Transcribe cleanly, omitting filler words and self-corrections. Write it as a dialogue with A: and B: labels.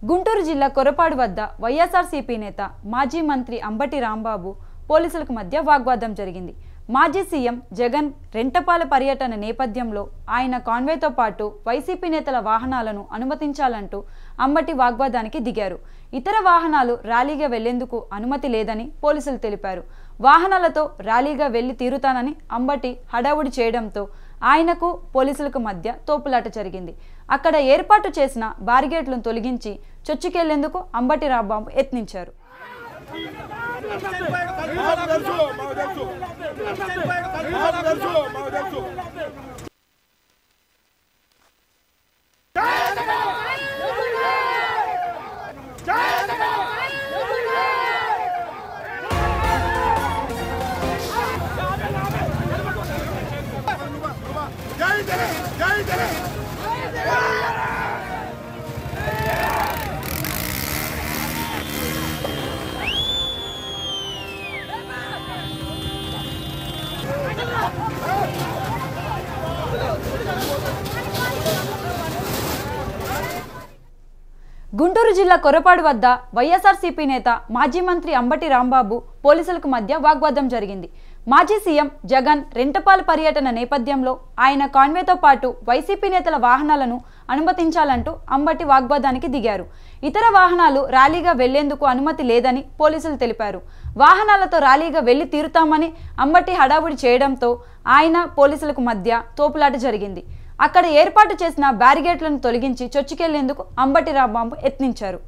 A: గుంటూరు జిల్లా కొరపాడు వద్ద వైఎస్ఆర్సీపీ నేత మాజీ మంత్రి అంబటి రాంబాబు పోలీసులకు మధ్య వాగ్వాదం జరిగింది. మాజీ సీఎం జగన్ రెంటపాల పర్యటన నేపథ్యంలో ఆయన కాన్వేతో పాటు వైసీపీ నేతల వాహనాలను అనుమతించాలంటూ అంబటి వాగ్వాదానికి దిగారు. ఇతర వాహనాలు ర్యాలీగా వెళ్లేందుకు అనుమతి లేదని పోలీసులు తెలిపారు. వాహనాలతో ర్యాలీగా వెళ్లి తీరుతానని అంబటి హడావుడి చేయడంతో ఆయనకు పోలీసులకు మధ్య తోపులాట జరిగింది. అక్కడ ఏర్పాటు చేసిన బారిగేట్లను తొలగించి చొచ్చుకెళ్లేందుకు అంబటి రాంబాబు యత్నించారు. గుంటూరు జిల్లా కొరపాడు వద్ద వైఎస్ఆర్సీపీ నేత మాజీ మంత్రి అంబటి రాంబాబు పోలీసులకు మధ్య వాగ్వాదం జరిగింది. మాజీ సీఎం జగన్ రెంటపాల పర్యటన నేపథ్యంలో ఆయన కాన్వేతో పాటు వైసీపీ నేతల వాహనాలను అనుమతించాలంటూ అంబటి వాగ్వాదానికి దిగారు. ఇతర వాహనాలు ర్యాలీగా వెళ్లేందుకు అనుమతి లేదని పోలీసులు తెలిపారు. వాహనాలతో ర్యాలీగా వెళ్లి తీరుతామని అంబటి హడావుడి చేయడంతో ఆయన పోలీసులకు మధ్య తోపులాట జరిగింది. అక్కడ ఏర్పాటు చేసిన బ్యారిగేట్లను తొలగించి చొచ్చుకెళ్లేందుకు అంబటి రాంబాబు యత్నించారు.